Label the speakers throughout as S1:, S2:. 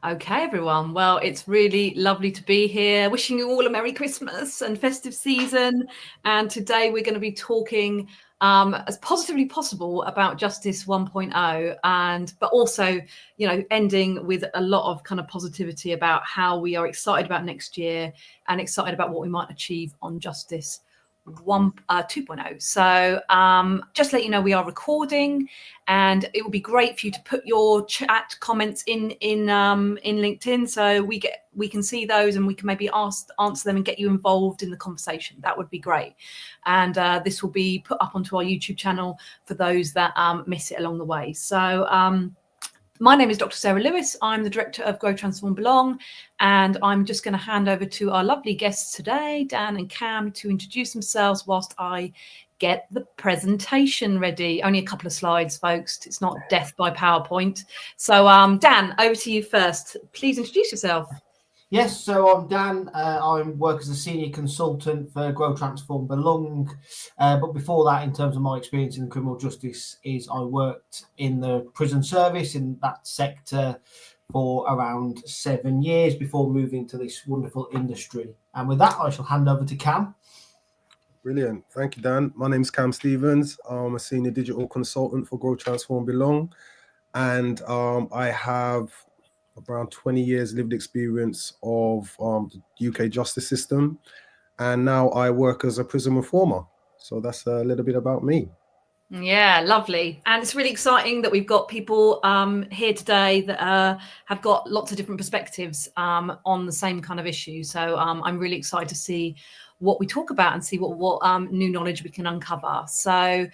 S1: Okay, everyone. Well, it's really lovely to be here. Wishing you all a Merry Christmas and festive season. And today we're going to be talking as positively possible about Justice 1.0, but also, ending with a lot of kind of positivity about how we are excited about next year and excited about what we might achieve on Justice 2.0. So just let you know we are recording, and it would be great for you to put your chat comments in LinkedIn, so we can see those and we can maybe answer them and get you involved in the conversation. That would be great. And this will be put up onto our YouTube channel for those that miss it along the way. So my name is Dr. Sarah Lewis. I'm the Director of Grow, Transform, Belong, and I'm just going to hand over to our lovely guests today, Dan and Cam, to introduce themselves whilst I get the presentation ready. Only a couple of slides, folks. It's not death by PowerPoint. So Dan, over to you first. Please introduce yourself.
S2: Yes, so I'm Dan. I work as a senior consultant for Grow, Transform, Belong. But before that, in terms of my experience in criminal justice, I worked in the prison service in that sector for around 7 years before moving to this wonderful industry. And with that, I shall hand over to Cam.
S3: Brilliant. Thank you, Dan. My name is Cam Stevens. I'm a senior digital consultant for Grow, Transform, Belong. And I have around 20 years lived experience of the UK justice system. And now I work as a prison reformer. So that's a little bit about me.
S1: Yeah, lovely. And it's really exciting that we've got people here today that have got lots of different perspectives on the same kind of issue. So I'm really excited to see what we talk about and see what new knowledge we can uncover. So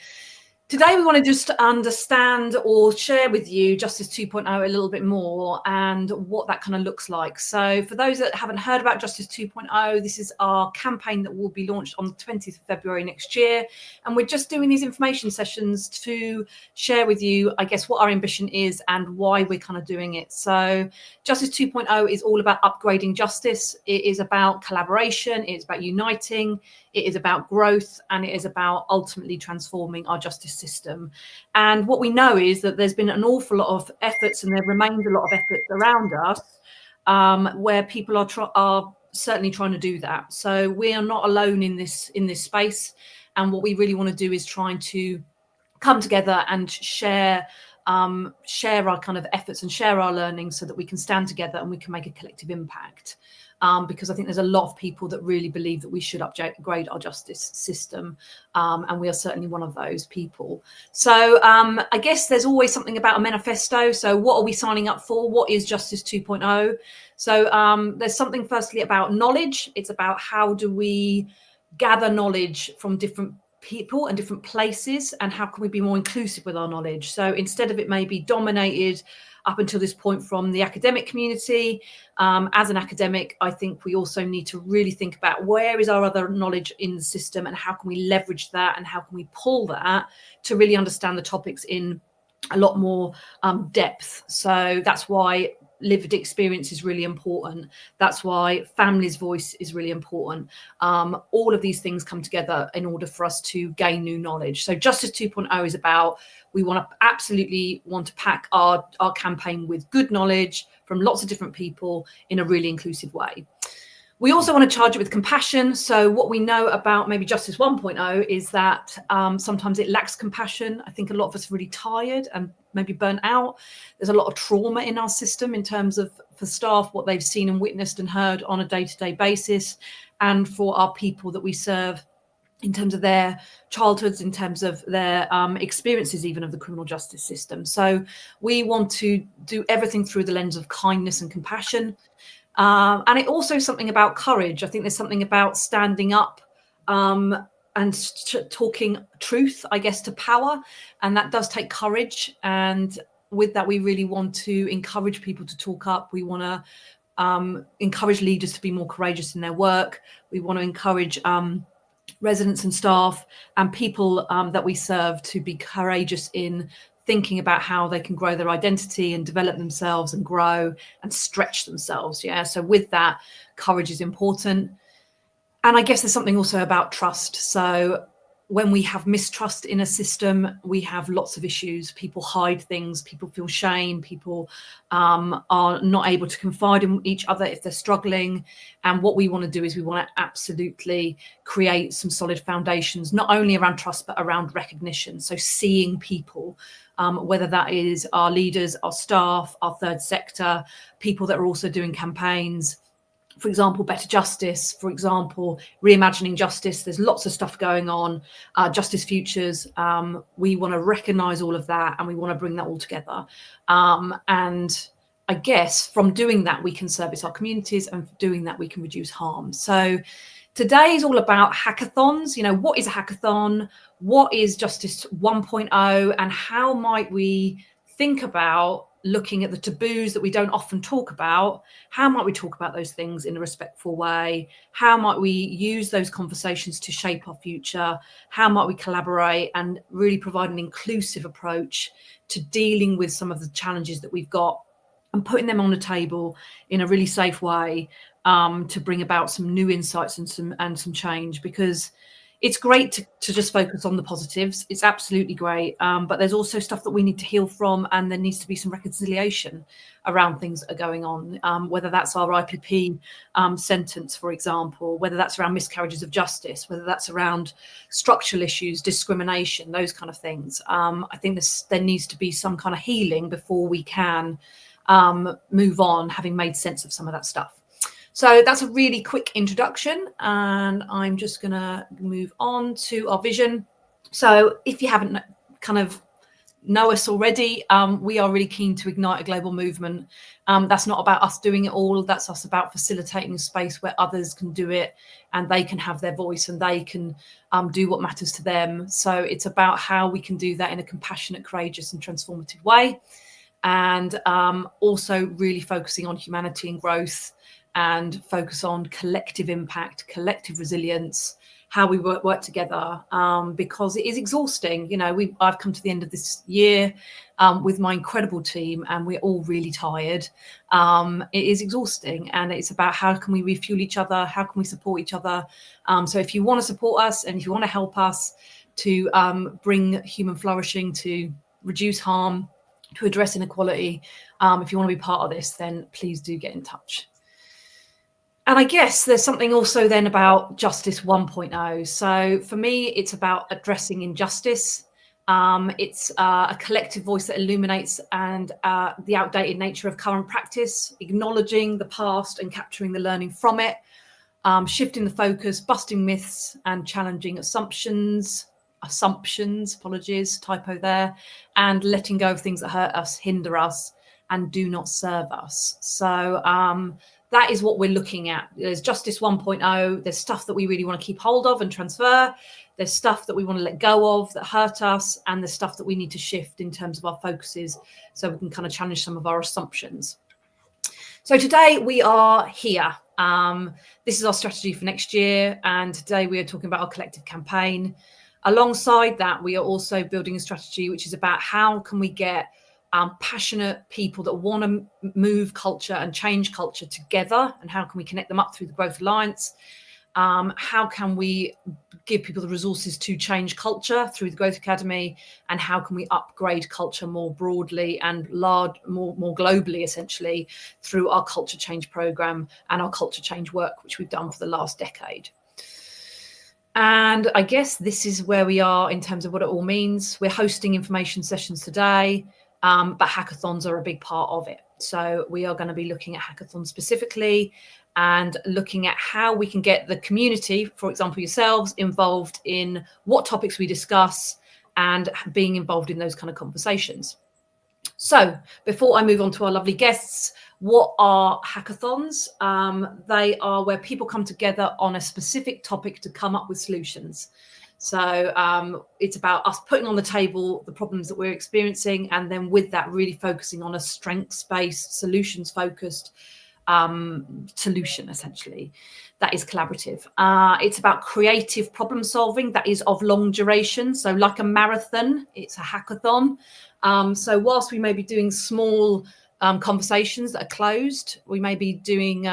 S1: today we want to just understand or share with you Justice 2.0 a little bit more and what that kind of looks like. So for those that haven't heard about Justice 2.0, this is our campaign that will be launched on the 20th of February next year. And we're just doing these information sessions to share with you, I guess, what our ambition is and why we're kind of doing it. So Justice 2.0 is all about upgrading justice. It is about collaboration. It's about uniting. It is about growth, and it is about ultimately transforming our justice system. And what we know is that there's been an awful lot of efforts, and there remains a lot of efforts around us where people are certainly trying to do that. So we are not alone in this space. And what we really want to do is trying to come together and share our kind of efforts and share our learnings so that we can stand together and we can make a collective impact. Because I think there's a lot of people that really believe that we should upgrade our justice system. And we are certainly one of those people. So I guess there's always something about a manifesto. So what are we signing up for? What is Justice 2.0? So there's something firstly about knowledge. It's about how do we gather knowledge from different people and different places, and how can we be more inclusive with our knowledge? So instead of it maybe dominated up until this point from the academic community, as an academic, I think we also need to really think about where is our other knowledge in the system and how can we leverage that and how can we pull that to really understand the topics in a lot more depth. So that's why lived experience is really important. That's why family's voice is really important. All of these things come together in order for us to gain new knowledge. So Justice 2.0 is about, we absolutely want to pack our campaign with good knowledge from lots of different people in a really inclusive way. We also want to charge it with compassion. So what we know about maybe Justice 1.0 is that sometimes it lacks compassion. I think a lot of us are really tired and maybe burnt out. There's a lot of trauma in our system in terms of, for staff, what they've seen and witnessed and heard on a day-to-day basis, and for our people that we serve in terms of their childhoods, in terms of their experiences even of the criminal justice system. So we want to do everything through the lens of kindness and compassion. And it also something about courage. I think there's something about standing up and talking truth, I guess, to power. And that does take courage. And with that, we really want to encourage people to talk up. We want to encourage leaders to be more courageous in their work. We want to encourage residents and staff and people that we serve to be courageous in thinking about how they can grow their identity and develop themselves and grow and stretch themselves. Yeah. So with that, courage is important. And I guess there's something also about trust. So when we have mistrust in a system, we have lots of issues. People hide things, people feel shame, people are not able to confide in each other if they're struggling. And what we want to do is we want to absolutely create some solid foundations, not only around trust, but around recognition. So seeing people, whether that is our leaders, our staff, our third sector, people that are also doing campaigns, for example, better justice, for example, reimagining justice. There's lots of stuff going on, justice futures. We want to recognise all of that, and we want to bring that all together. And I guess from doing that, we can service our communities, and doing that, we can reduce harm. So today is all about hackathons. You know, what is a hackathon? What is Justice 1.0? And how might we think about looking at the taboos that we don't often talk about? How might we talk about those things in a respectful way? How might we use those conversations to shape our future? How might we collaborate and really provide an inclusive approach to dealing with some of the challenges that we've got, and putting them on the table in a really safe way, to bring about some new insights and some change? Because it's great to just focus on the positives. It's absolutely great. But there's also stuff that we need to heal from, and there needs to be some reconciliation around things that are going on, whether that's our IPP sentence, for example, whether that's around miscarriages of justice, whether that's around structural issues, discrimination, those kind of things. I think there needs to be some kind of healing before we can move on, having made sense of some of that stuff. So that's a really quick introduction, and I'm just going to move on to our vision. So if you haven't kind of know us already, we are really keen to ignite a global movement. That's not about us doing it all. That's us about facilitating a space where others can do it, and they can have their voice, and they can do what matters to them. So it's about how we can do that in a compassionate, courageous and transformative way. And also really focusing on humanity and growth, and focus on collective impact, collective resilience, how we work together, because it is exhausting. You know, I've come to the end of this year with my incredible team, and we're all really tired. It is exhausting, and it's about how can we refuel each other, how can we support each other. So if you want to support us, and if you want to help us to bring human flourishing, to reduce harm, to address inequality, if you want to be part of this, then please do get in touch. And I guess there's something also then about Justice 1.0. So for me, it's about addressing injustice. It's a collective voice that illuminates and the outdated nature of current practice, acknowledging the past and capturing the learning from it, shifting the focus, busting myths and challenging assumptions, apologies, typo there, and letting go of things that hurt us, hinder us, and do not serve us. So that is what we're looking at. There's Justice 1.0. There's stuff that we really want to keep hold of and transfer. There's stuff that we want to let go of that hurt us. And there's stuff that we need to shift in terms of our focuses, so we can kind of challenge some of our assumptions. So today we are here. This is our strategy for next year. And today we are talking about our collective campaign. Alongside that, we are also building a strategy which is about how can we get passionate people that want to move culture and change culture together, and how can we connect them up through the Growth Alliance? How can we give people the resources to change culture through the Growth Academy? And how can we upgrade culture more broadly and more globally, essentially, through our culture change program and our culture change work, which we've done for the last decade? And I guess this is where we are in terms of what it all means. We're hosting information sessions today, but hackathons are a big part of it. So we are going to be looking at hackathons specifically, and looking at how we can get the community, for example, yourselves, involved in what topics we discuss, and being involved in those kind of conversations. So before I move on to our lovely guests, what are hackathons? They are where people come together on a specific topic to come up with solutions. So it's about us putting on the table the problems that we're experiencing, and then with that really focusing on a strengths-based, solutions-focused solution, essentially, that is collaborative. It's about creative problem solving that is of long duration. So like a marathon, it's a hackathon. So whilst we may be doing small conversations that are closed, we may be doing,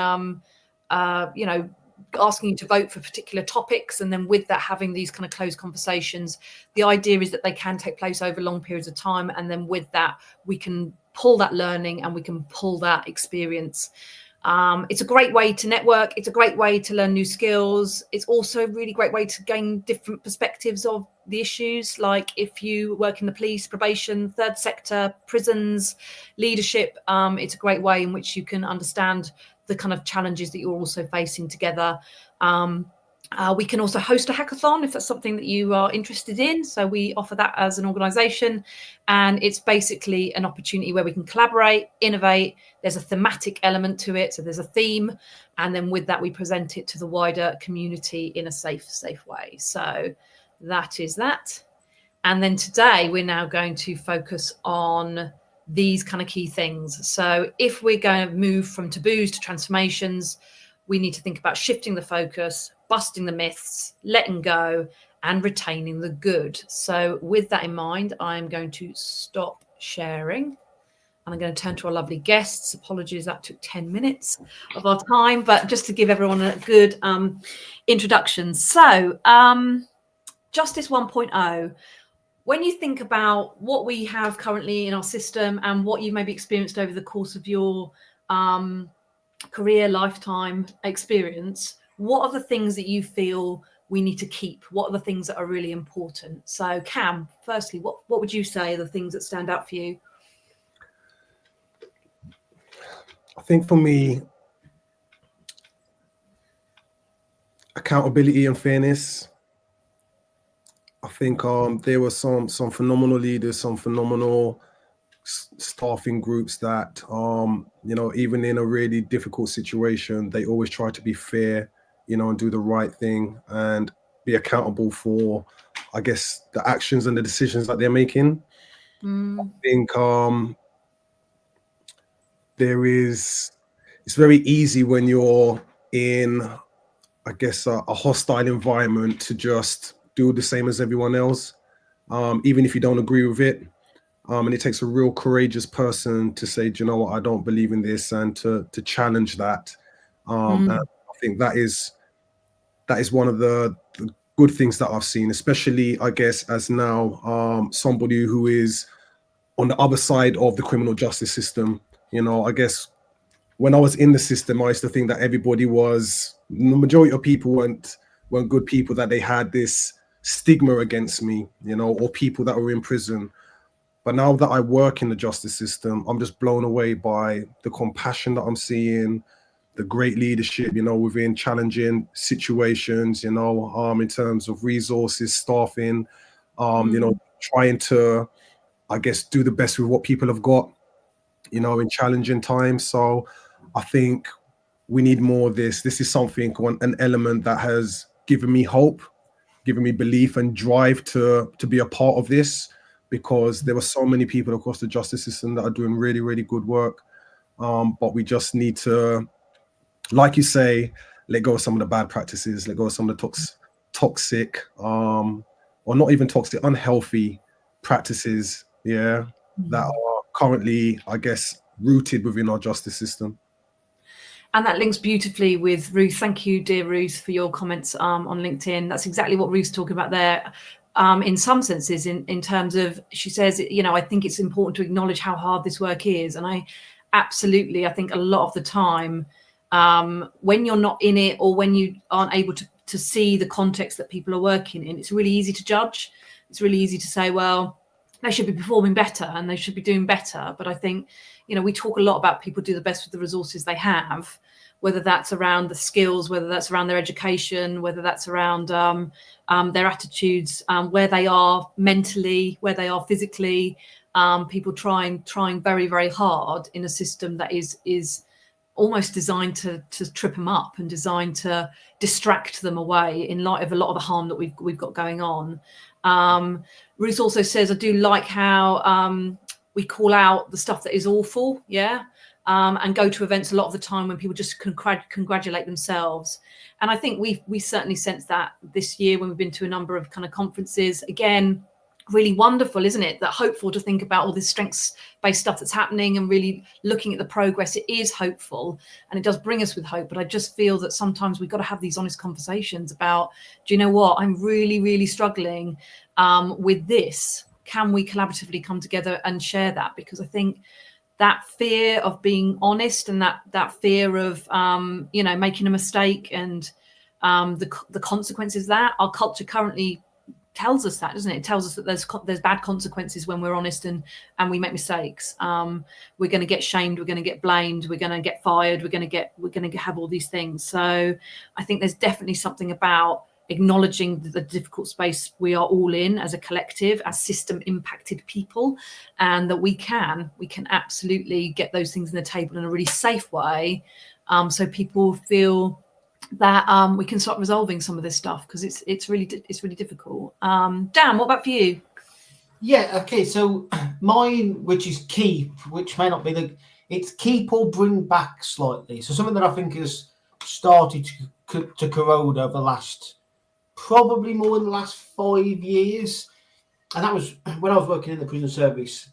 S1: asking you to vote for particular topics, and then with that having these kind of closed conversations. The idea is that they can take place over long periods of time, and then with that we can pull that learning and we can pull that experience. It's a great way to network. It's a great way to learn new skills. It's also a really great way to gain different perspectives of the issues. Like if you work in the police, probation, third sector, prisons, leadership, it's a great way in which you can understand the kind of challenges that you're also facing together. We can also host a hackathon if that's something that you are interested in. So we offer that as an organisation, and it's basically an opportunity where we can collaborate, innovate. There's a thematic element to it, so there's a theme, and then with that we present it to the wider community in a safe way. So that is that. And then today we're now going to focus on these kind of key things. So if we're going to move from taboos to transformations, we need to think about shifting the focus, busting the myths, letting go, and retaining the good. So with that in mind, I'm going to stop sharing, and I'm going to turn to our lovely guests. Apologies, that took 10 minutes of our time, but just to give everyone a good introduction. So Justice 1.0, when you think about what we have currently in our system and what you've maybe experienced over the course of your career, lifetime experience, what are the things that you feel we need to keep? What are the things that are really important? So Cam, firstly, what would you say are the things that stand out for you?
S3: I think for me, accountability and fairness. I think there were some phenomenal leaders, some phenomenal staffing groups that even in a really difficult situation, they always try to be fair, and do the right thing and be accountable for, I guess, the actions and the decisions that they're making. I think it's very easy when you're in, I guess, a hostile environment to just do the same as everyone else, even if you don't agree with it. And it takes a real courageous person to say, do you know what, I don't believe in this, and to challenge that. And I think that is one of the good things that I've seen, especially, I guess, as now somebody who is on the other side of the criminal justice system. I guess when I was in the system, I used to think that the majority of people weren't good people, that they had this stigma against me, or people that were in prison. But now that I work in the justice system, I'm just blown away by the compassion that I'm seeing, the great leadership, within challenging situations, in terms of resources, staffing, trying to, I guess, do the best with what people have got, in challenging times. So I think we need more of this. This is something, an element that has given me hope, given me belief and drive to be a part of this, because there were so many people across the justice system that are doing really, really good work. But we just need to, like you say, let go of some of the bad practices, let go of some of the toxic, or not even toxic, unhealthy practices, that are currently, I guess, rooted within our justice system.
S1: And that links beautifully with Ruth. Thank you, dear Ruth, for your comments on LinkedIn. That's exactly what Ruth's talking about there. In some senses, in terms of, she says, I think it's important to acknowledge how hard this work is. And I think a lot of the time, when you're not in it, or when you aren't able to see the context that people are working in, it's really easy to judge. It's really easy to say, well, they should be performing better and they should be doing better. But I think, we talk a lot about people do the best with the resources they have, whether that's around the skills, whether that's around their education, whether that's around their attitudes, where they are mentally, where they are physically. People trying very, very hard in a system that is almost designed to trip them up and designed to distract them away in light of a lot of the harm that we've got going on. Ruth also says, I do like how we call out the stuff that is awful, and go to events a lot of the time when people just congratulate themselves. And I think we certainly sense that this year when we've been to a number of kind of conferences. Again, really wonderful, isn't it? That hopeful to think about all this strengths-based stuff that's happening and really looking at the progress. It is hopeful and it does bring us with hope. But I just feel that sometimes we've got to have these honest conversations about, do you know what? I'm really, really struggling with this. Can we collaboratively come together and share that? Because I think that fear of being honest and that fear of, making a mistake and the consequences of that, our culture currently tells us that, doesn't it? It tells us that there's bad consequences when we're honest and we make mistakes. We're going to get shamed, we're going to get blamed, we're going to get fired, we're going to have all these things. So I think there's definitely something about acknowledging the difficult space we are all in as a collective, as system impacted people, and that we can absolutely get those things on the table in a really safe way, so people feel that we can start resolving some of this stuff, because it's really difficult. Dan, what about for you?
S2: Yeah, okay, so mine, which is keep, which may not be it's keep or bring back slightly. So something that I think has started to corrode over the last, probably more than the last 5 years. And that was when I was working in the prison service,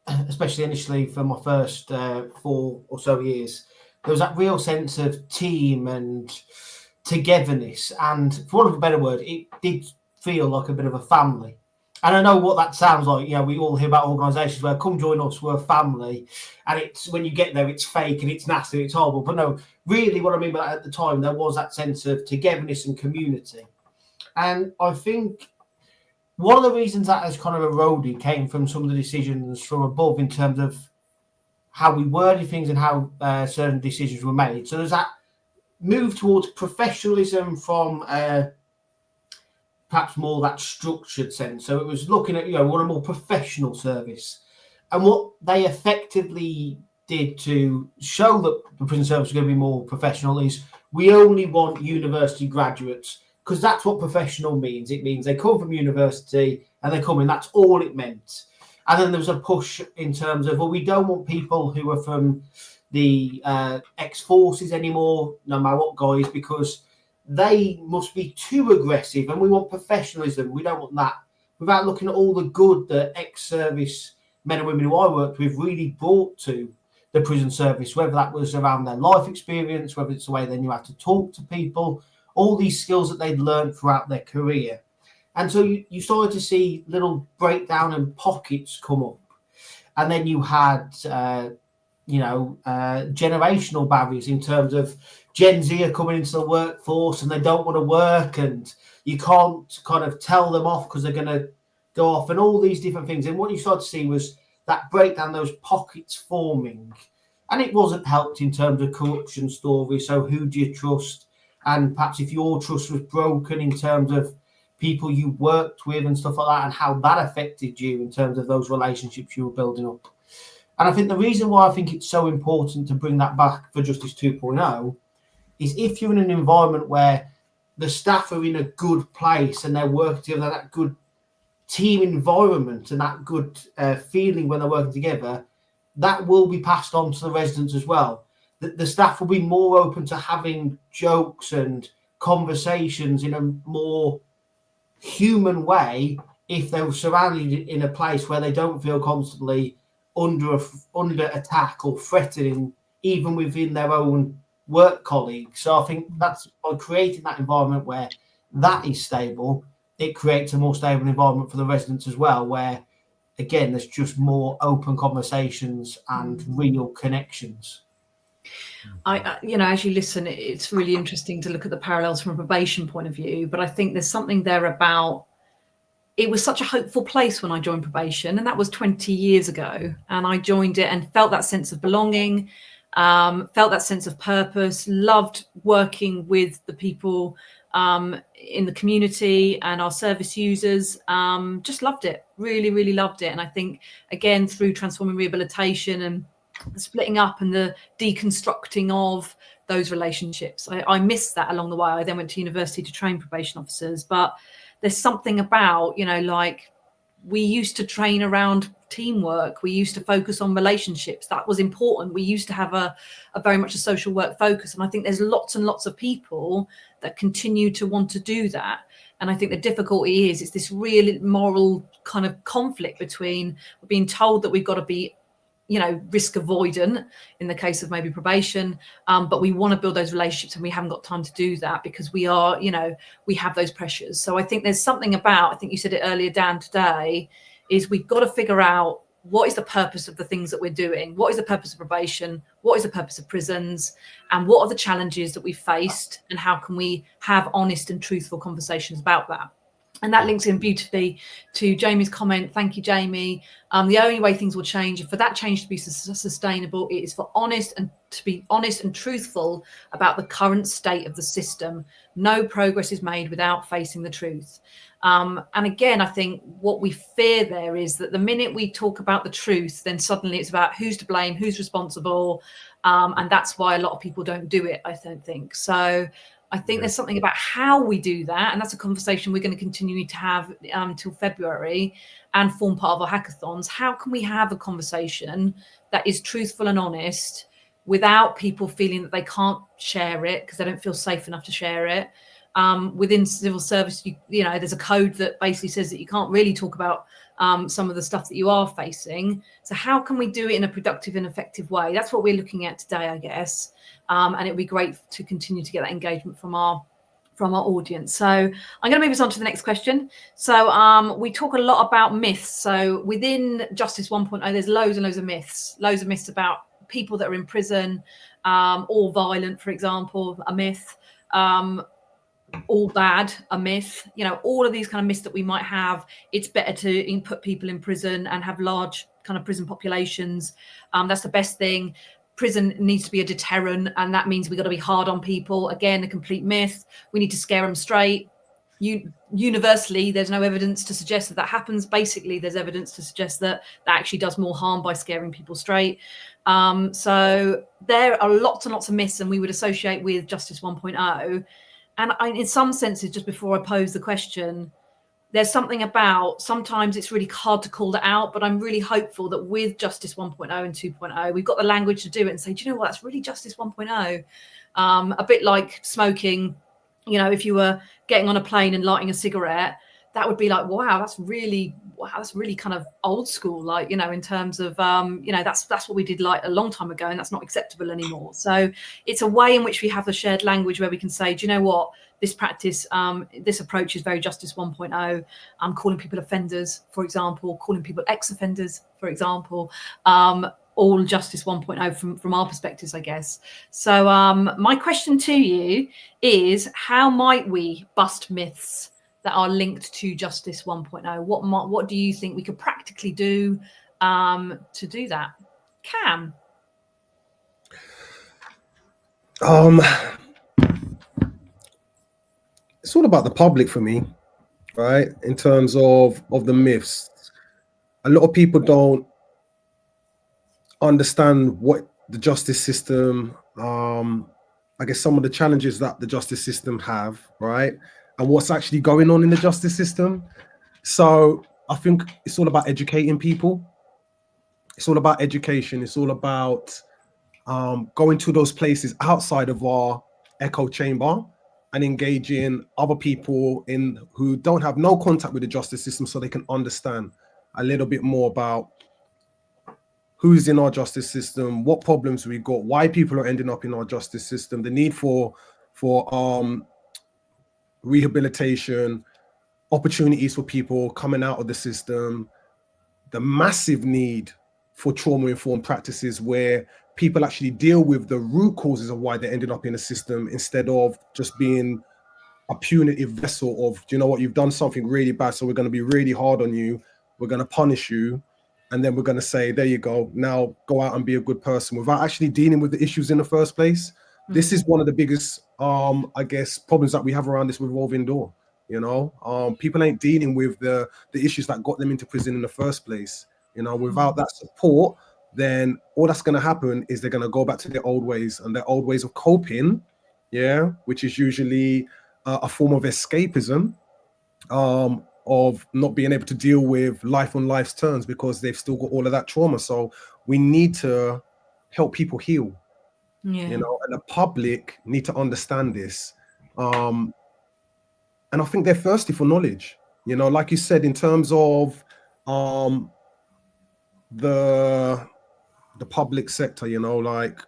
S2: especially initially for my first 4 or so years. There was that real sense of team and togetherness. And for want of a better word, it did feel like a bit of a family. And I know what that sounds like. We all hear about organisations where, come join us, we're a family. And it's, when you get there, it's fake and it's nasty, it's horrible. But no, really what I mean by that at the time, there was that sense of togetherness and community. And I think one of the reasons that has kind of eroded came from some of the decisions from above in terms of how we worded things and how certain decisions were made. So there's that move towards professionalism from perhaps more that structured sense. So it was looking at, what a more professional service. And what they effectively did to show that the prison service was going to be more professional is, we only want university graduates, because that's what professional means. It means they come from university and they come in. That's all it meant. And then there was a push in terms of, well, we don't want people who are from the ex-forces anymore, no matter what guys, because they must be too aggressive, and we want professionalism. We don't want that. Without looking at all the good that ex-service men and women who I worked with really brought to the prison service, whether that was around their life experience, whether it's the way they knew how to talk to people, all these skills that they'd learned throughout their career. And so you started to see little breakdown and pockets come up. And then you had, generational barriers in terms of Gen Z are coming into the workforce and they don't want to work, and you can't kind of tell them off because they're going to go off, and all these different things. And what you started to see was that breakdown, those pockets forming. And it wasn't helped in terms of corruption stories. So who do you trust? And perhaps if your trust was broken in terms of people you worked with and stuff like that, and how that affected you in terms of those relationships you were building up. And I think the reason why I think it's so important to bring that back for Justice 2.0 is, if you're in an environment where the staff are in a good place and they're working together, that good team environment and that good feeling when they're working together, that will be passed on to the residents as well. The staff will be more open to having jokes and conversations in a more human way if they're surrounded in a place where they don't feel constantly under attack or threatening, even within their own work colleagues. So I think that's by creating that environment where that is stable, it creates a more stable environment for the residents as well, where again there's just more open conversations and real connections.
S1: As you listen, it's really interesting to look at the parallels from a probation point of view, but I think there's something there about, it was such a hopeful place when I joined probation, and that was 20 years ago. And I joined it and felt that sense of belonging, felt that sense of purpose, loved working with the people in the community and our service users, just loved it, really, really loved it. And I think, again, through transforming rehabilitation and the splitting up and the deconstructing of those relationships, I missed that along the way. I then went to university to train probation officers, but there's something about, like, we used to train around teamwork. We used to focus on relationships. That was important. We used to have a very much a social work focus. And I think there's lots and lots of people that continue to want to do that. And I think the difficulty is it's this real moral kind of conflict between being told that we've got to be, you know, risk avoidant in the case of maybe probation, but we want to build those relationships and we haven't got time to do that because we are, you know, we have those pressures. So I think there's something about, I think you said it earlier, Dan, today, is we've got to figure out what is the purpose of the things that we're doing? What is the purpose of probation? What is the purpose of prisons? And what are the challenges that we faced? And how can we have honest and truthful conversations about that? And that links in beautifully to Jamie's comment. Thank you, Jamie. The only way things will change, for that change to be sustainable, it is for honest and to be honest and truthful about the current state of the system. No progress is made without facing the truth. And again, I think what we fear there is that the minute we talk about the truth, then suddenly it's about who's to blame, who's responsible. And that's why a lot of people don't do it, I don't think. So I think there's something about how we do that. And that's a conversation we're going to continue to have till February and form part of our hackathons. How can we have a conversation that is truthful and honest without people feeling that they can't share it because they don't feel safe enough to share it? Within civil service, you know, there's a code that basically says that you can't really talk about some of the stuff that you are facing. So how can we do it in a productive and effective way? That's what we're looking at today, I guess. And it would be great to continue to get that engagement from our audience. So I'm going to move us on to the next question. So we talk a lot about myths. So within Justice 1.0, there's loads and loads of myths about people that are in prison, all violent, for example, a myth. All bad, a myth. You know, all of these kind of myths that we might have. It's better to put people in prison and have large kind of prison populations. That's the best thing. Prison needs to be a deterrent, and that means we've got to be hard on people. Again, a complete myth. We need to scare them straight. Universally, there's no evidence to suggest that happens. Basically, there's evidence to suggest that actually does more harm by scaring people straight. So there are lots and lots of myths, and we would associate with Justice 1.0. And in some senses, just before I pose the question, there's something about, sometimes it's really hard to call that out, but I'm really hopeful that with Justice 1.0 and 2.0, we've got the language to do it and say, do you know what, that's really Justice 1.0. A bit like smoking, you know, if you were getting on a plane and lighting a cigarette, that would be like, wow, that's really kind of old school, like, you know, in terms of, you know, that's what we did like a long time ago, and that's not acceptable anymore. So it's a way in which we have the shared language where we can say, do you know what, this practice, this approach is very Justice 1.0. Calling people offenders, for example, calling people ex-offenders, for example, all Justice 1.0 from our perspectives, I guess. So my question to you is, how might we bust myths that are linked to Justice 1.0? What do you think we could practically do to do that? Cam?
S3: It's all about the public for me, right? In terms of the myths, a lot of people don't understand what the justice system, I guess some of the challenges that the justice system have, right? And what's actually going on in the justice system. So I think it's all about educating people. It's all about education. It's all about going to those places outside of our echo chamber and engaging other people who don't have no contact with the justice system, so they can understand a little bit more about who's in our justice system, what problems we got, why people are ending up in our justice system, the need for rehabilitation, opportunities for people coming out of the system, the massive need for trauma-informed practices where people actually deal with the root causes of why they ended up in a system, instead of just being a punitive vessel of, do you know what, you've done something really bad, so we're going to be really hard on you, we're going to punish you, and then we're going to say, there you go, now go out and be a good person, without actually dealing with the issues in the first place. This is one of the biggest, I guess, problems that we have around this revolving door. You know, people ain't dealing with the issues that got them into prison in the first place. You know, without that support, then all that's going to happen is they're going to go back to their old ways, and their old ways of coping, yeah, which is usually a form of escapism, of not being able to deal with life on life's terms because they've still got all of that trauma. So we need to help people heal, you know, and the public need to understand this. And I think they're thirsty for knowledge. You know, like you said, in terms of the public sector, you know, like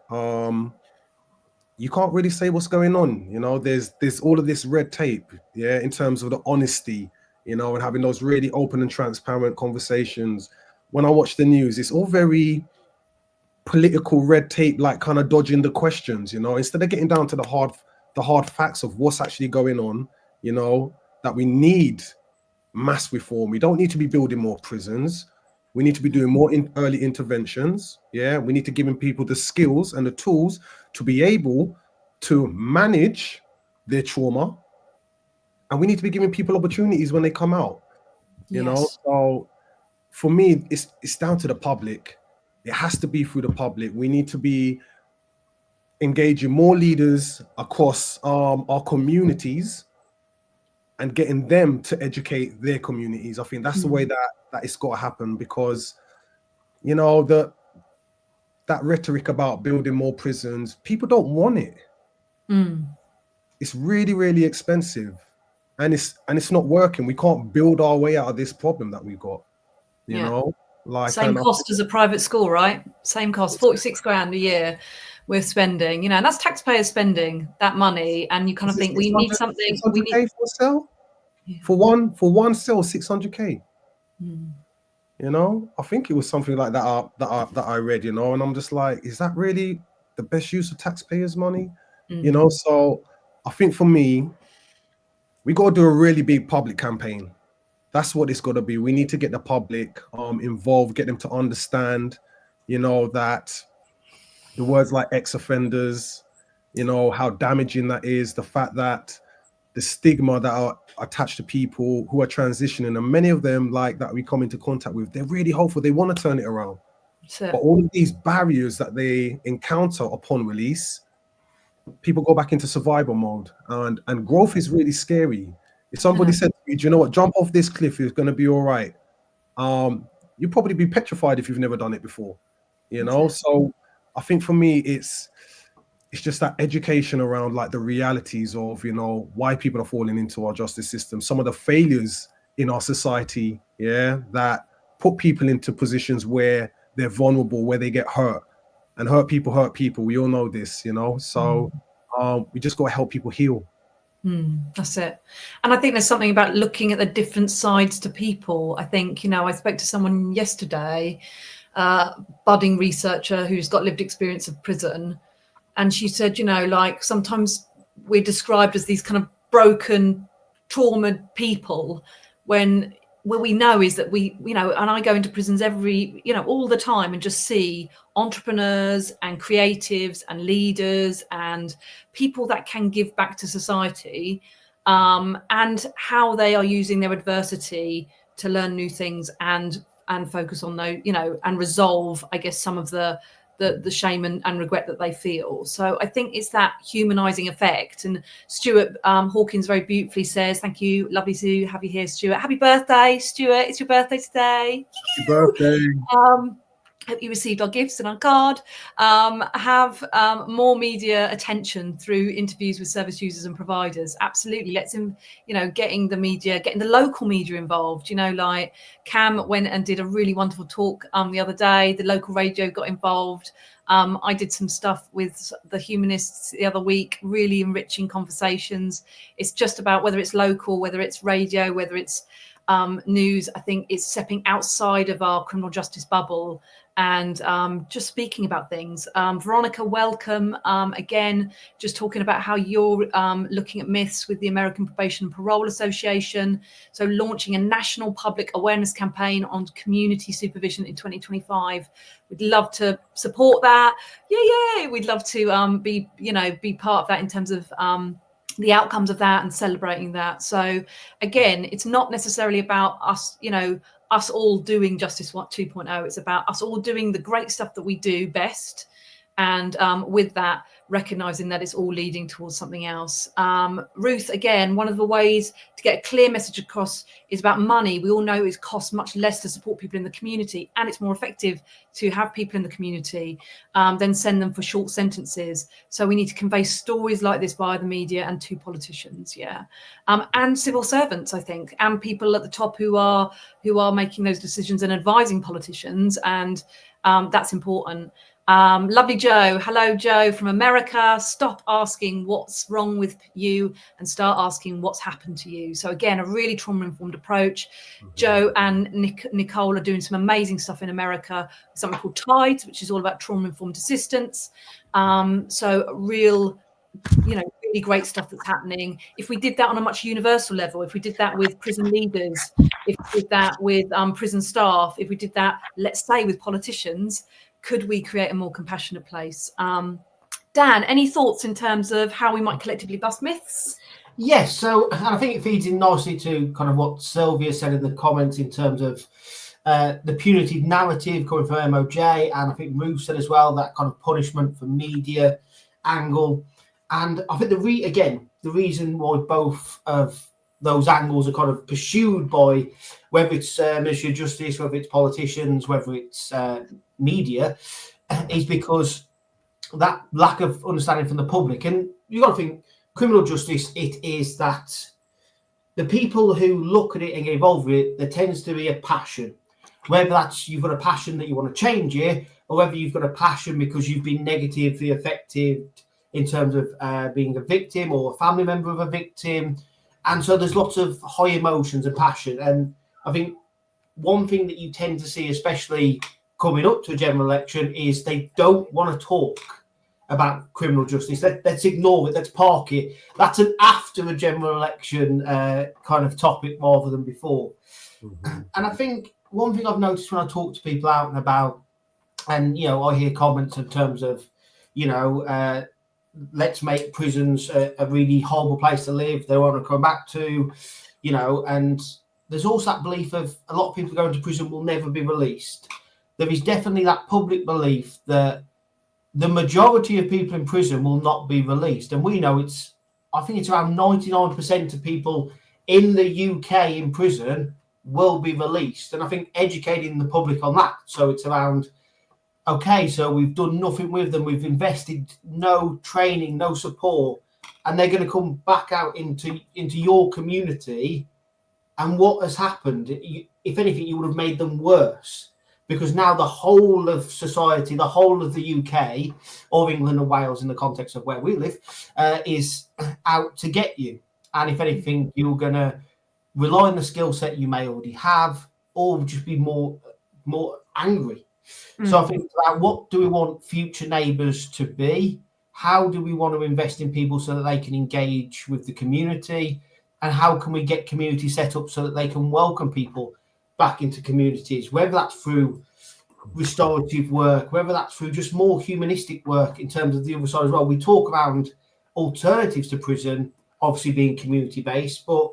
S3: you can't really say what's going on. You know, there's all of this red tape, yeah, in terms of the honesty, you know, and having those really open and transparent conversations. When I watch the news, it's all very political red tape, like kind of dodging the questions, you know, instead of getting down to the hard facts of what's actually going on, you know, that we need mass reform. We don't need to be building more prisons. We need to be doing more early interventions. Yeah, we need to giving people the skills and the tools to be able to manage their trauma, and we need to be giving people opportunities when they come out. You know,
S1: Yes.
S3: so for me, it's down to the public. It has to be through the public. We need to be engaging more leaders across our communities and getting them to educate their communities. I think that's the way that it's got to happen, because, you know, that rhetoric about building more prisons, people don't want it. It's really, really expensive, and it's not working. We can't build our way out of this problem that we've got. You know, like
S1: same cost as a private school, right? Same cost, 46 grand a year we're spending, you know, and that's taxpayers spending that money. And you kind of think we need something. We need
S3: 600K for a cell. For one cell, 600K. You know, I think it was something like that that I read. You know, and I'm just like, is that really the best use of taxpayers' money? You know, so I think for me, we got to do a really big public campaign. That's what it's got to be. We need to get the public involved, get them to understand, you know, that the words like ex-offenders, you know, how damaging that is, the fact that the stigma that are attached to people who are transitioning, and many of them, like, that we come into contact with, they're really hopeful, they want to turn it around. But all of these barriers that they encounter upon release, people go back into survival mode, and growth is really scary. If somebody said to you, do you know what, jump off this cliff, it's going to be all right, you'd probably be petrified if you've never done it before, you know. So I think for me, it's just that education around, like, the realities of, you know, why people are falling into our justice system, some of the failures in our society, yeah, that put people into positions where they're vulnerable, where they get hurt, and hurt people. We all know this, you know. So we just got to help people heal.
S1: That's it. And I think there's something about looking at the different sides to people. I think, you know, I spoke to someone yesterday, budding researcher who's got lived experience of prison. And she said, you know, like, sometimes we're described as these kind of broken, traumatized people, when what we know is that we, you know, and I go into prisons all the time, and just see entrepreneurs and creatives and leaders and people that can give back to society, and how they are using their adversity to learn new things and focus on those, you know, and resolve, I guess, some of the shame and regret that they feel. So I think it's that humanizing effect. And Stuart Hawkins very beautifully says, thank you, lovely to have you here, Stuart. Happy birthday, Stuart. It's your birthday today.
S3: Happy birthday.
S1: Hope you received our gifts and our card. Have more media attention through interviews with service users and providers. Absolutely. Let's, you know, getting the media, getting the local media involved. You know, like Cam went and did a really wonderful talk the other day. The local radio got involved. I did some stuff with the Humanists the other week, really enriching conversations. It's just about whether it's local, whether it's radio, whether it's news. I think it's stepping outside of our criminal justice bubble and just speaking about things. Veronica, welcome. Again, just talking about how you're looking at myths with the American Probation and Parole Association. So launching a national public awareness campaign on community supervision in 2025. We'd love to support that. Yay. We'd love to be part of that in terms of the outcomes of that and celebrating that. So again, it's not necessarily about us, you know, us all doing Justice 2.0. It's about us all doing the great stuff that we do best. And with that, recognizing that it's all leading towards something else. Ruth, again, one of the ways to get a clear message across is about money. We all know it costs much less to support people in the community, and it's more effective to have people in the community than send them for short sentences. So we need to convey stories like this via the media and to politicians, and civil servants, I think, and people at the top who are making those decisions and advising politicians, and that's important. Lovely Joe. Hello, Joe from America. Stop asking what's wrong with you and start asking what's happened to you. So again, a really trauma-informed approach. Joe and Nicole are doing some amazing stuff in America, something called Tides, which is all about trauma-informed assistance. So real, really great stuff that's happening. If we did that on a much universal level, if we did that with prison leaders, if we did that with prison staff, if we did that, let's say, with politicians, could we create a more compassionate place? Dan, any thoughts in terms of how we might collectively bust myths?
S2: Yes, so and I think it feeds in nicely to kind of what Sylvia said in the comments in terms of the punitive narrative coming from MOJ, and I think Ruth said as well that kind of punishment for media angle. And I think the reason why both of those angles are kind of pursued by whether it's Ministry of Justice, whether it's politicians, whether it's media, is because that lack of understanding from the public. And you've got to think, criminal justice, it is that the people who look at it and get involved with it, there tends to be a passion. Whether that's you've got a passion that you want to change it, or whether you've got a passion because you've been negatively affected in terms of being a victim or a family member of a victim. And so there's lots of high emotions and passion. And I think one thing that you tend to see, especially coming up to a general election, is they don't want to talk about criminal justice. Let's ignore it. Let's park it. That's an after a general election kind of topic rather than before. Mm-hmm. And I think one thing I've noticed when I talk to people out and about, and, I hear comments in terms of, let's make prisons a really horrible place to live. They want to come back to, and there's also that belief of a lot of people going to prison will never be released. There is definitely that public belief that the majority of people in prison will not be released. And we know I think it's around 99% of people in the UK in prison will be released. And I think educating the public on that. So it's around, okay, so we've done nothing with them. We've invested no training, no support, and they're going to come back out into your community. And what has happened? If anything, you would have made them worse, because now the whole of society, the whole of the UK, or England and Wales in the context of where we live, is out to get you. And if anything, you're going to rely on the skill set you may already have, or just be more angry. So I think about what do we want future neighbours to be? How do we want to invest in people so that they can engage with the community? And how can we get community set up so that they can welcome people back into communities, whether that's through restorative work, whether that's through just more humanistic work in terms of the other side as well. We talk around alternatives to prison, obviously being community-based, but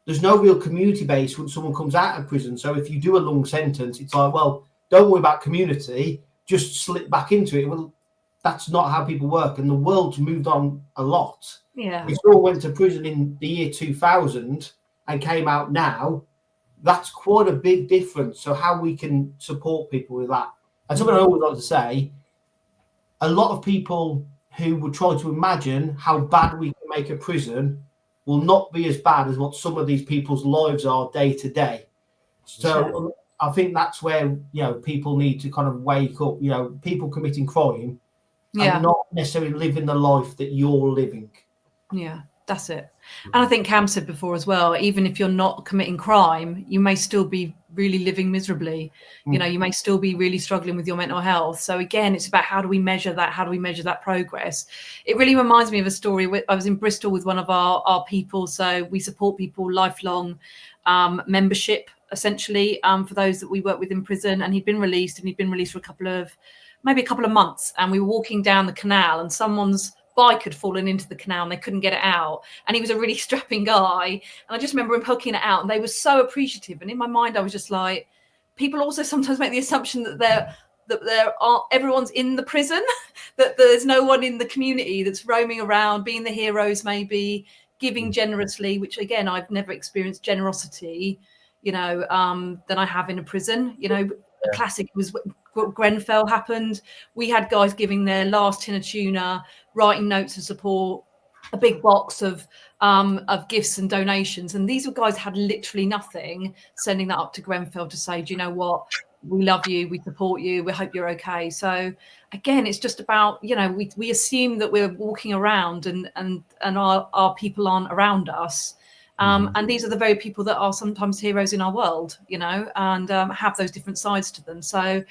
S2: there's no real community base when someone comes out of prison. So if you do a long sentence, it's like, well, don't worry about community, just slip back into it. Well, that's not how people work. And the world's moved on a lot.
S1: Yeah.
S2: If someone went to prison in the year 2000 and came out now, that's quite a big difference. So how we can support people with that. And something I always like to say, a lot of people who would try to imagine how bad we can make a prison will not be as bad as what some of these people's lives are day to day. So I think that's where, people need to kind of wake up, people committing crime and not necessarily living the life that you're living.
S1: Yeah, that's it. And I think Cam said before as well, even if you're not committing crime, you may still be really living miserably. You may still be really struggling with your mental health. So again, it's about how do we measure that? How do we measure that progress? It really reminds me of a story. I was in Bristol with one of our people. So we support people lifelong membership, essentially, for those that we work with in prison. And he'd been released for maybe a couple of months. And we were walking down the canal and someone's bike had fallen into the canal and they couldn't get it out. And he was a really strapping guy. And I just remember him hooking it out and they were so appreciative. And in my mind, I was just like, people also sometimes make the assumption that they're that everyone's in the prison, that there's no one in the community that's roaming around, being the heroes, maybe giving generously, which again, I've never experienced generosity, than I have in a prison. A classic was what Grenfell happened. We had guys giving their last tin of tuna, writing notes of support, a big box of gifts and donations, and these were guys had literally nothing, sending that up to Grenfell to say, do you know what, we love you, we support you, we hope you're okay. So again, it's just about, we assume that we're walking around and our people aren't around us. And these are the very people that are sometimes heroes in our world, and have those different sides to them. So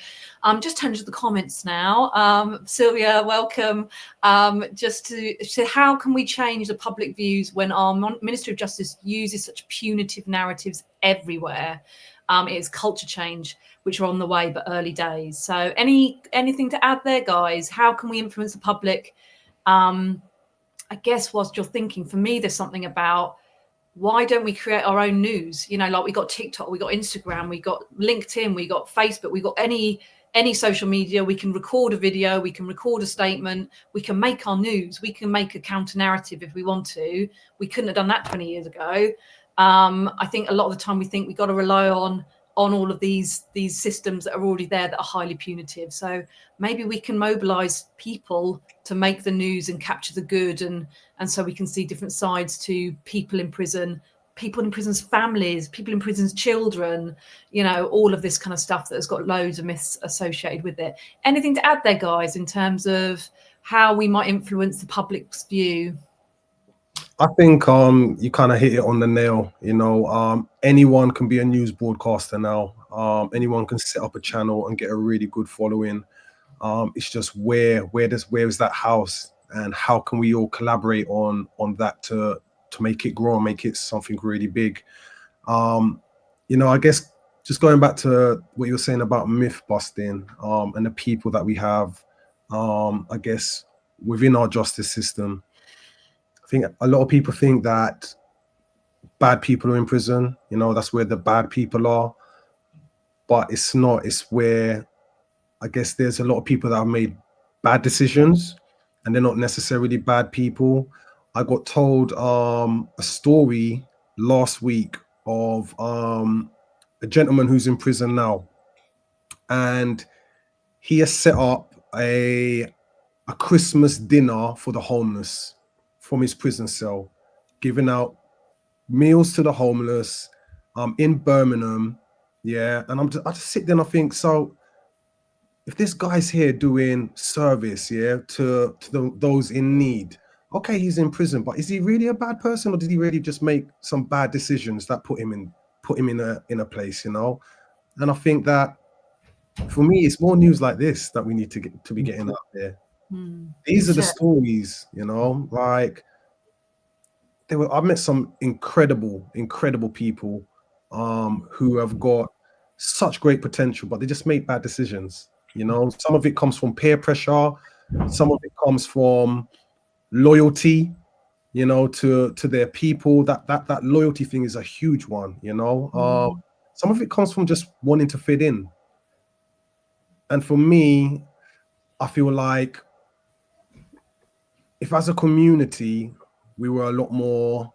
S1: just turn to the comments now. Sylvia, welcome. Just to how can we change the public views when our Ministry of Justice uses such punitive narratives everywhere? It is culture change, which are on the way, but early days. So anything to add there, guys? How can we influence the public? I guess whilst you're thinking, for me, there's something about, why don't we create our own news? Like we got TikTok, we got Instagram, we got LinkedIn, we got Facebook, we got any social media. We can record a video, we can record a statement, we can make our news, we can make a counter narrative if we want to. We couldn't have done that 20 years ago. I think a lot of the time we think we've got to rely on all of these systems that are already there that are highly punitive. So maybe we can mobilize people to make the news and capture the good, and so we can see different sides to people in prison, people in prison's families, people in prison's children, all of this kind of stuff that has got loads of myths associated with it. Anything to add there, guys, in terms of how we might influence the public's view?
S3: I think you kind of hit it on the nail. Anyone can be a news broadcaster now. Anyone can set up a channel and get a really good following. It's just where is that house, and how can we all collaborate on that to make it grow and make it something really big. I guess just going back to what you were saying about myth busting, and the people that we have, I guess within our justice system. I think a lot of people think that bad people are in prison, that's where the bad people are, but it's not. It's where, I guess, there's a lot of people that have made bad decisions, and they're not necessarily bad people. I got told a story last week of a gentleman who's in prison now, and he has set up a Christmas dinner for the homeless from his prison cell, giving out meals to the homeless in Birmingham. Yeah. And I just sit there and I think, so if this guy's here doing service, to those in need, okay, he's in prison, but is he really a bad person, or did he really just make some bad decisions that put him in a place, And I think that for me, it's more news like this that we need to be getting out there. These are the stories, like I've met some incredible people who have got such great potential, but they just make bad decisions. Some of it comes from peer pressure, some of it comes from loyalty, to their people. That loyalty thing is a huge one, Some of it comes from just wanting to fit in. And for me, I feel like if as a community we were a lot more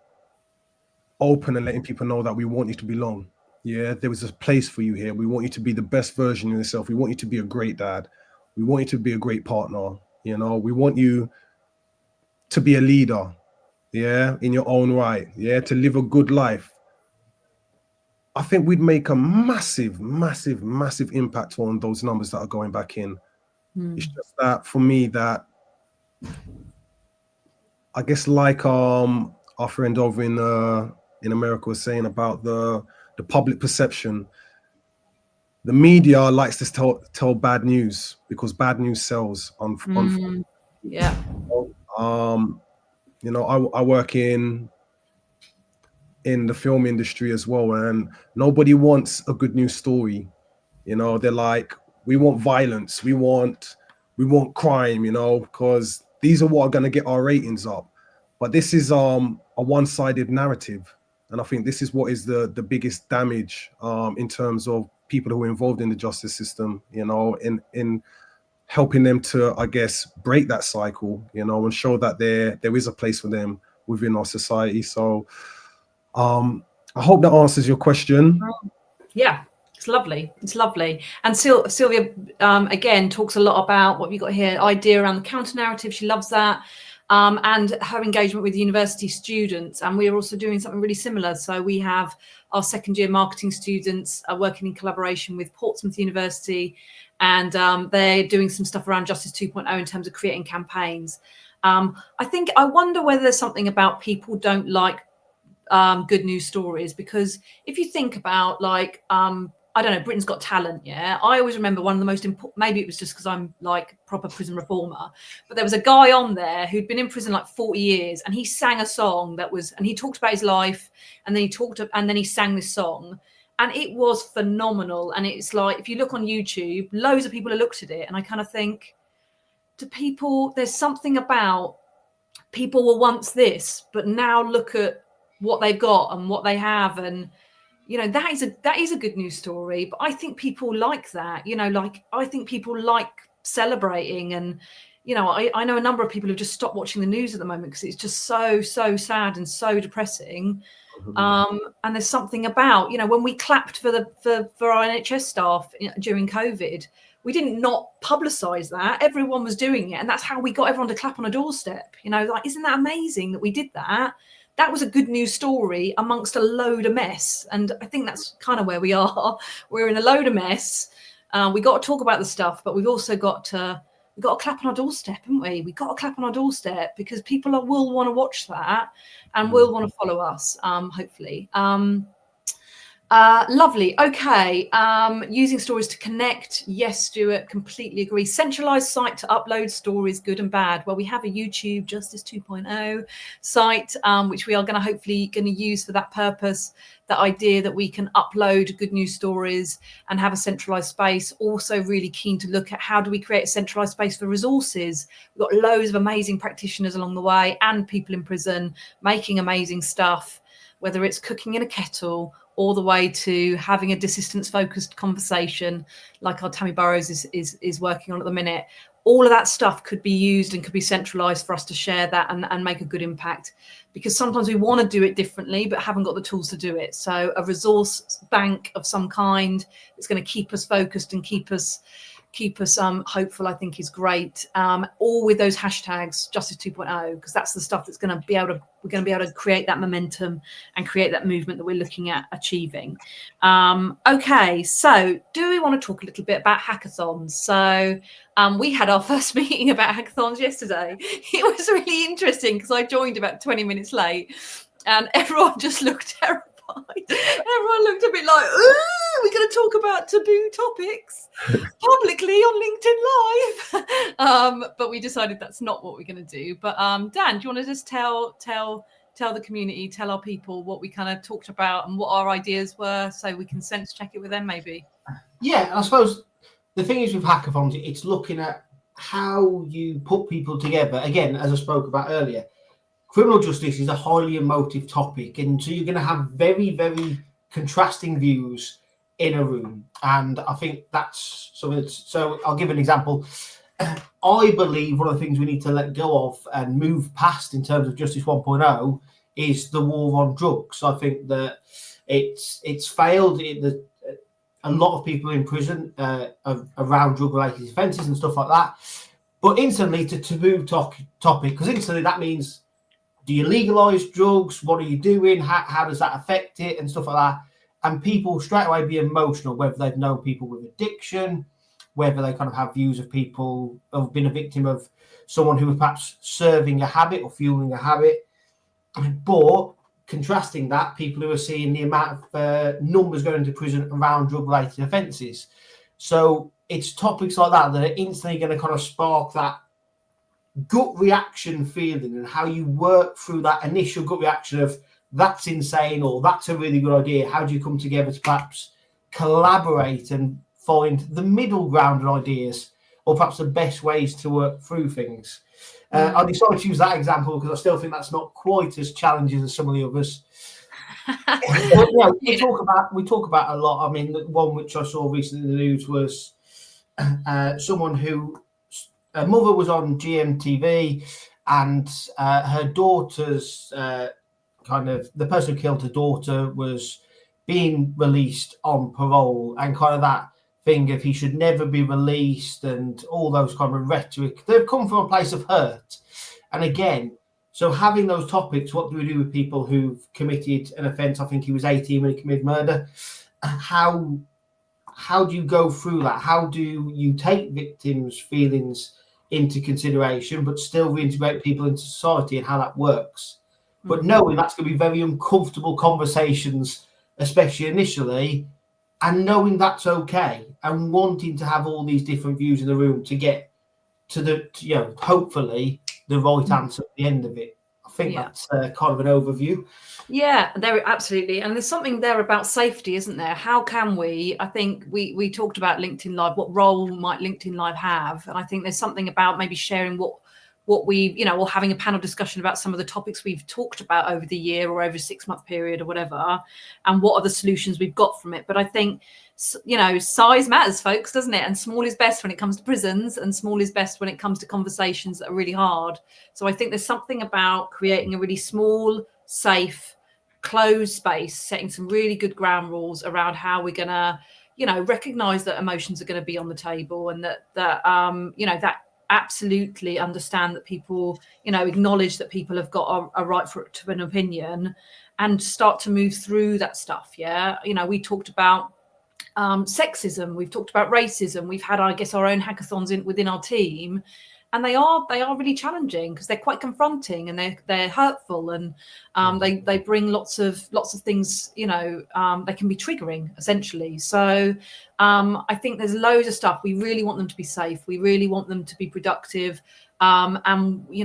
S3: open and letting people know that we want you to belong. Yeah, there was a place for you here. We want you to be the best version of yourself. We want you to be a great dad. We want you to be a great partner. We want you to be a leader, in your own right, to live a good life. I think we'd make a massive impact on those numbers that are going back in. It's just that for me, that I guess, like our friend over in America was saying about the public perception. The media likes to tell bad news because bad news sells.
S1: Yeah.
S3: I work in the film industry as well, and nobody wants a good news story. They're like, we want violence, we want crime, because these are what are going to get our ratings up. But this is a one-sided narrative, and I think this is what is the biggest damage in terms of people who are involved in the justice system, you know, in helping them to, I guess, break that cycle, you know, and show that there is a place for them within our society. So I hope that answers your question.
S1: Yeah, it's lovely. It's lovely. And Sylvia, again, talks a lot about what we got here, idea around the counter narrative. She loves that. And her engagement with university students. And we are also doing something really similar. So we have our second year marketing students working in collaboration with Portsmouth University. And they're doing some stuff around Justice 2.0 in terms of creating campaigns. I wonder whether there's something about people don't like good news stories, because if you think about, like, I don't know, Britain's Got Talent. Yeah, I always remember one of the most important, maybe it was just because I'm like proper prison reformer, but there was a guy on there who'd been in prison like 40 years, and he sang a song and he talked about his life, and then he sang this song, and it was phenomenal. And it's like, if you look on YouTube, loads of people have looked at it, and I kind of think, there's something about people were once this, but now look at what they've got and what they have, and you know, that is a good news story. But I think people like that, you know, like, I think people like celebrating. And you know, I know a number of people who just stopped watching the news at the moment because it's just so sad and so depressing. And there's something about, you know, when we clapped for our NHS staff during COVID, we didn't not publicise that. Everyone was doing it, and that's how we got everyone to clap on a doorstep. You know, like, isn't that amazing that we did that? That was a good news story amongst a load of mess. And I think that's kind of where we are. We're in a load of mess. We got to talk about the stuff, but we've also got to clap on our doorstep, haven't we? We've got to clap on our doorstep, because people will want to watch that and will want to follow us, hopefully. Lovely. Okay. Using stories to connect. Yes, Stuart, completely agree. Centralized site to upload stories, good and bad. Well, we have a YouTube Justice 2.0 site, which we are hopefully going to use for that purpose. The idea that we can upload good news stories and have a centralized space. Also really keen to look at how do we create a centralized space for resources. We've got loads of amazing practitioners along the way, and people in prison making amazing stuff, whether it's cooking in a kettle, all the way to having a desistance focused conversation like our Tammy Burrows is working on at the minute. All of that stuff could be used and could be centralized for us to share that and make a good impact, because sometimes we want to do it differently but haven't got the tools to do it. So a resource bank of some kind that's going to keep us focused and keep us hopeful, I think, is great. All with those hashtags Justice 2.0, because that's the stuff that's we're going to be able to create that momentum and create that movement that we're looking at achieving. Okay, so do we want to talk a little bit about hackathons? So we had our first meeting about hackathons yesterday. It was really interesting because I joined about 20 minutes late, and everyone just looked terrified. Everyone looked a bit like, ooh, we're going to talk about taboo topics publicly on LinkedIn Live. But we decided that's not what we're going to do. But Dan, do you want to just tell the community, tell our people what we kind of talked about and what our ideas were, so we can sense check it with them maybe?
S2: Yeah, I suppose the thing is with hackathons, it's looking at how you put people together. Again, as I spoke about earlier, criminal justice is a highly emotive topic, and so you're going to have very, very contrasting views in a room. And I think that's something. So I'll give an example. I believe one of the things we need to let go of and move past in terms of Justice 1.0 is the war on drugs. I think that it's failed. A lot of people in prison around drug-related offences and stuff like that. But instantly, it's a taboo topic, because instantly that means, do you legalise drugs? What are you doing? How does that affect it? And stuff like that. And people straight away be emotional, whether they've known people with addiction, whether they kind of have views of people who have been a victim of someone who was perhaps serving a habit or fueling a habit. But contrasting that, people who are seeing the amount of numbers going into prison around drug-related offences. So it's topics like that that are instantly going to kind of spark that gut reaction feeling, and how you work through that initial gut reaction of that's insane or that's a really good idea. How do you come together to perhaps collaborate and find the middle ground in ideas, or perhaps the best ways to work through things? I decided to use that example because I still think that's not quite as challenging as some of the others. But, we talk about a lot. I mean, the one which I saw recently in the news was someone who a mother was on GMTV, and her daughter's the person who killed her daughter was being released on parole, and kind of that thing of he should never be released and all those kind of rhetoric. They've come from a place of hurt. And again, so having those topics, what do we do with people who've committed an offence? I think he was 18 when he committed murder. How do you go through that? How do you take victims' feelings into consideration, but still reintegrate people into society, and how that works? But knowing that's going to be very uncomfortable conversations, especially initially, and knowing that's okay, and wanting to have all these different views in the room to get to the, hopefully the right answer at the end of it. I think that's kind of an overview.
S1: Yeah, there absolutely. And there's something there about safety, isn't there? How can we, I think we talked about LinkedIn Live, what role might LinkedIn Live have? And I think there's something about maybe sharing what we, or having a panel discussion about some of the topics we've talked about over the year or over a 6-month period or whatever, and what are the solutions we've got from it. But I think, size matters, folks, doesn't it? And small is best when it comes to prisons, and small is best when it comes to conversations that are really hard. So I think there's something about creating a really small, safe, closed space, setting some really good ground rules around how we're going to, recognize that emotions are going to be on the table, and that absolutely understand that people, acknowledge that people have got a right to an opinion, and start to move through that stuff. We talked about sexism, we've talked about racism, we've had, I guess, our own hackathons within our team, and they are really challenging because they're quite confronting, and they're hurtful, and they bring lots of things, they can be triggering essentially. So I think there's loads of stuff. We really want them to be safe, we really want them to be productive, and we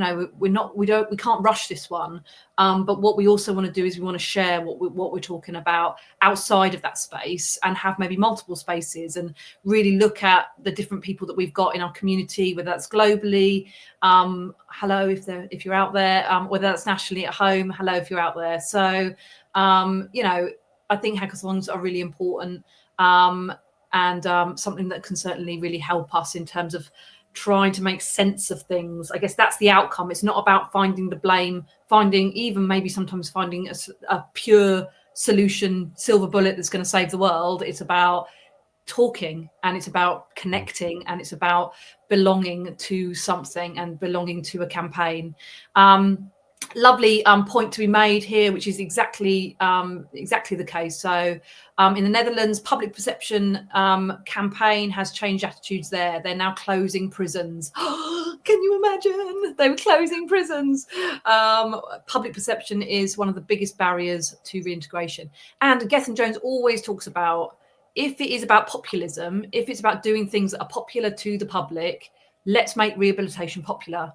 S1: can't rush this one, but what we also want to do is we want to share what we're talking about outside of that space, and have maybe multiple spaces, and really look at the different people that we've got in our community, whether that's globally, hello if you're out there, whether that's nationally at home, hello if you're out there. So I think hackathons are really important, and something that can certainly really help us in terms of trying to make sense of things. I guess that's the outcome. It's not about finding the blame, sometimes finding a pure solution, silver bullet that's going to save the world. It's about talking, and it's about connecting, and it's about belonging to something and belonging to a campaign. Lovely point to be made here, which is exactly the case. So in the Netherlands, public perception campaign has changed attitudes there. They're now closing prisons. Can you imagine? They were closing prisons. Public perception is one of the biggest barriers to reintegration. And Gethin Jones always talks about, if it is about populism, if it's about doing things that are popular to the public, let's make rehabilitation popular.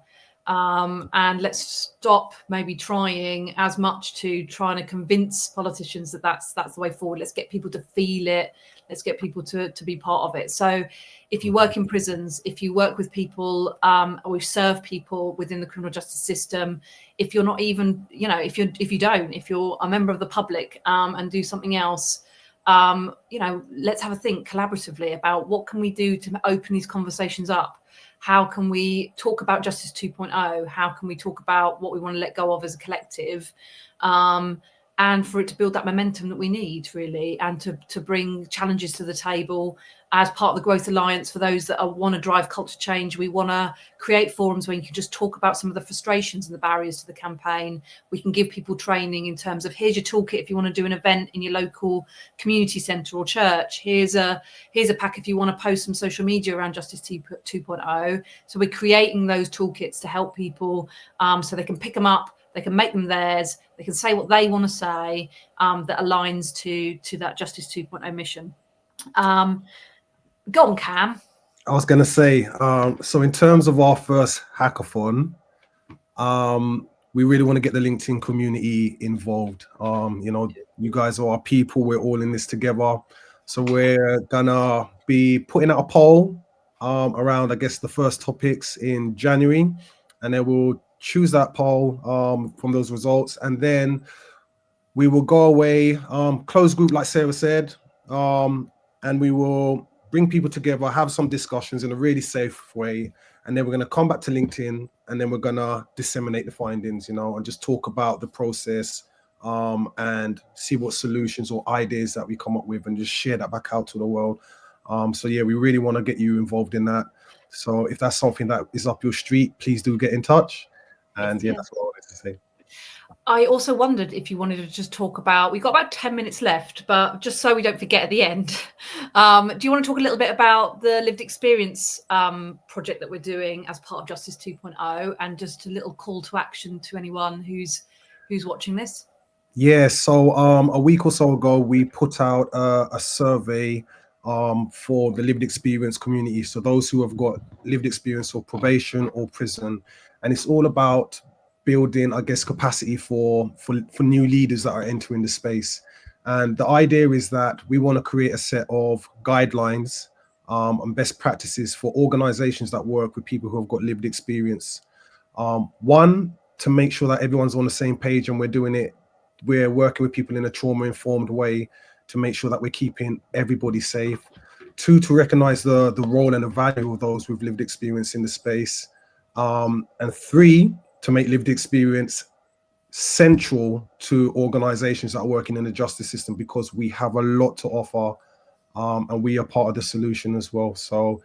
S1: And let's stop maybe trying as much to trying to convince politicians that that's the way forward. Let's get people to feel it. Let's get people to be part of it. So if you work in prisons, if you work with people, or serve people within the criminal justice system, if you're not even, if you're a member of the public, and do something else, let's have a think collaboratively about what can we do to open these conversations up. How can we talk about Justice 2.0? How can we talk about what we want to let go of as a collective? And for it to build that momentum that we need, really, and to bring challenges to the table as part of the Growth Alliance. For those that want to drive culture change, we want to create forums where you can just talk about some of the frustrations and the barriers to the campaign. We can give people training in terms of, here's your toolkit if you want to do an event in your local community centre or church. Here's a pack if you want to post some social media around Justice 2.0. So we're creating those toolkits to help people, so they can pick them up, they can make them theirs, they can say what they want to say, that aligns to that Justice 2.0 mission. Go on, Cam.
S3: I was going to say, so in terms of our first hackathon, we really want to get the LinkedIn community involved. You guys are our people. We're all in this together. So we're gonna be putting out a poll around, I guess, the first topics in January, and then we'll choose that poll from those results, and then we will go away, closed group, like Sarah said, and we will bring people together, have some discussions in a really safe way, and then we're going to come back to LinkedIn, and then we're going to disseminate the findings, and just talk about the process, and see what solutions or ideas that we come up with, and just share that back out to the world. So yeah, we really want to get you involved in that. So if that's something that is up your street, please do get in touch. And yeah, that's what I wanted to say.
S1: I also wondered if you wanted to just talk about, we've got about 10 minutes left, but just so we don't forget at the end, do you want to talk a little bit about the lived experience project that we're doing as part of Justice 2.0, and just a little call to action to anyone who's watching this?
S3: Yeah, so a week or so ago, we put out a survey for the lived experience community. So those who have got lived experience or probation or prison, and it's all about building, I guess, capacity for new leaders that are entering the space. And the idea is that we want to create a set of guidelines and best practices for organizations that work with people who have got lived experience. One, to make sure that everyone's on the same page and we're working with people in a trauma-informed way to make sure that we're keeping everybody safe. Two, to recognize the role and the value of those with lived experience in the space. And three, to make lived experience central to organizations that are working in the justice system, because we have a lot to offer, and we are part of the solution as well. So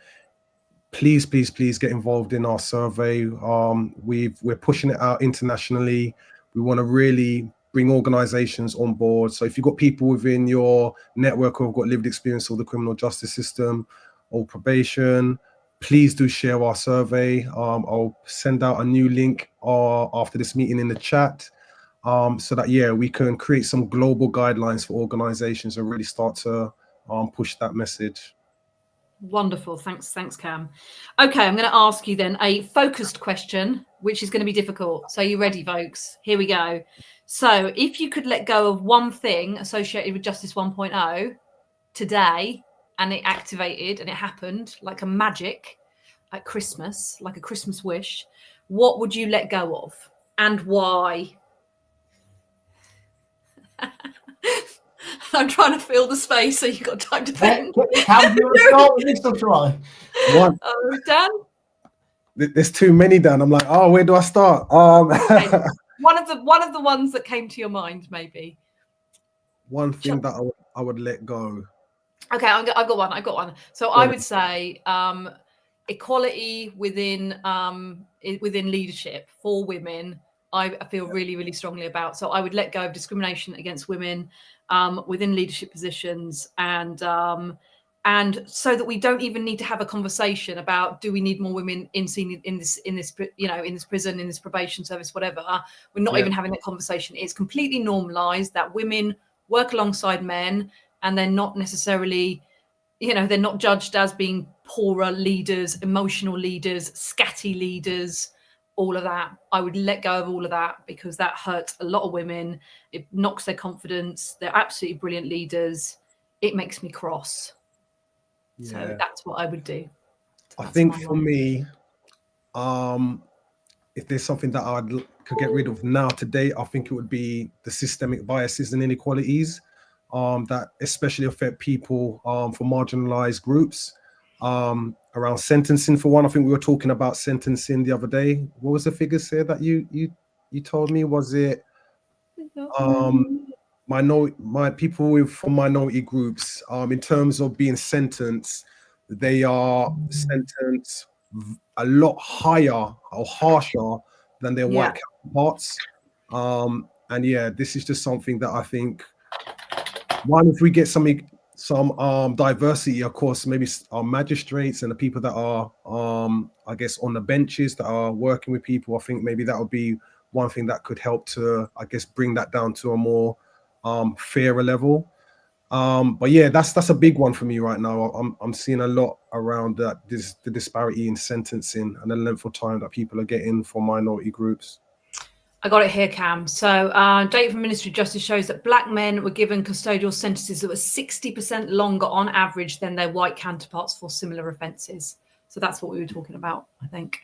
S3: please get involved in our survey. We're pushing it out internationally. We want to really bring organizations on board. So if you've got people within your network who have got lived experience of the criminal justice system or probation, please do share our survey. I'll send out a new link after this meeting in the chat, so that, yeah, we can create some global guidelines for organizations and really start to push that message.
S1: Wonderful. Thanks, Cam. Okay, I'm going to ask you then a focused question, which is going to be difficult. So you ready, folks? Here we go. So if you could let go of one thing associated with Justice 1.0 today, and it activated and it happened like a magic at Christmas, like a Christmas wish, what would you let go of and why? I'm trying to fill the space so you've got time to think.
S2: Cam, do you want to start with this or try?
S3: One.
S1: Dan?
S3: There's too many, Dan. I'm like, oh, where do I start?
S1: Okay. One of the ones that came to your mind, maybe.
S3: One thing that I would let go.
S1: Okay, I've got one. So I would say equality within leadership for women. I feel really, really strongly about. So I would let go of discrimination against women within leadership positions, and so that we don't even need to have a conversation about, do we need more women in this prison, in this probation service, whatever. We're not even having that conversation. It's completely normalized that women work alongside men, and they're not necessarily, they're not judged as being poorer leaders, emotional leaders, scatty leaders, all of that. I would let go of all of that, because that hurts a lot of women. It knocks their confidence. They're absolutely brilliant leaders. It makes me cross. Yeah. So that's what I would do.
S3: I think for me, if there's something that I could get rid of now today, I think it would be the systemic biases and inequalities that especially affect people from marginalized groups. Around sentencing, for one. I think we were talking about sentencing the other day. What was the figure, say, that you told me? Was it my people from minority groups, in terms of being sentenced, they are sentenced a lot higher or harsher than their white counterparts. And yeah, this is just something that I think, one, if we get some diversity, of course, maybe our magistrates and the people that are, I guess, on the benches that are working with people, I think maybe that would be one thing that could help to, I guess, bring that down to a more fairer level. But yeah, that's a big one for me right now. I'm seeing a lot around that, the disparity in sentencing and the length of time that people are getting for minority groups.
S1: I got it here, Cam. So data from Ministry of Justice shows that black men were given custodial sentences that were 60% longer on average than their white counterparts for similar offences. So that's what we were talking about, I think,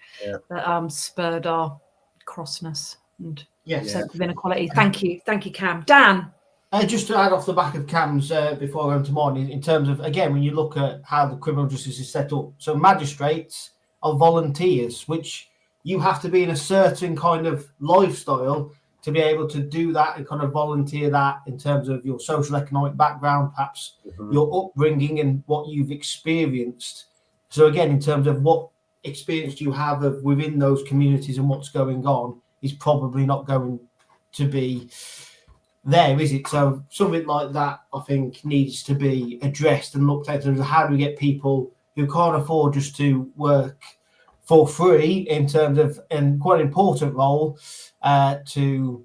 S1: that spurred our crossness and sense of inequality. Thank you, Cam. Dan?
S2: Just to add off the back of Cam's before I go into mine, in terms of, again, when you look at how the criminal justice is set up, so magistrates are volunteers, which you have to be in a certain kind of lifestyle to be able to do that and kind of volunteer that in terms of your social economic background, perhaps your upbringing and what you've experienced. So again, in terms of what experience you have of within those communities and what's going on is probably not going to be there, is it? So something like that, I think, needs to be addressed and looked at in terms of how do we get people who can't afford just to work for free in terms of, and quite an important role, to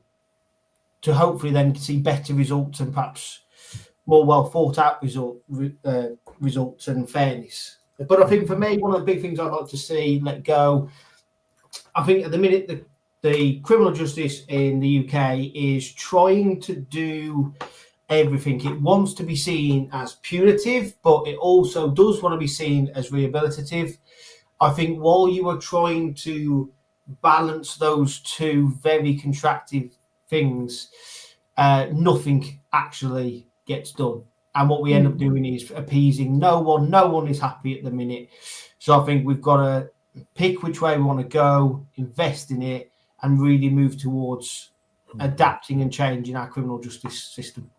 S2: hopefully then see better results and perhaps more well thought out results and fairness. But I think for me, one of the big things I'd like to see let go, I think at the minute the criminal justice in the UK is trying to do everything. It wants to be seen as punitive, but it also does want to be seen as rehabilitative. I think while you are trying to balance those two very contractive things, nothing actually gets done. And what we end up doing is appeasing no one. No one is happy at the minute. So I think we've got to pick which way we want to go, invest in it, and really move towards adapting and changing our criminal justice system.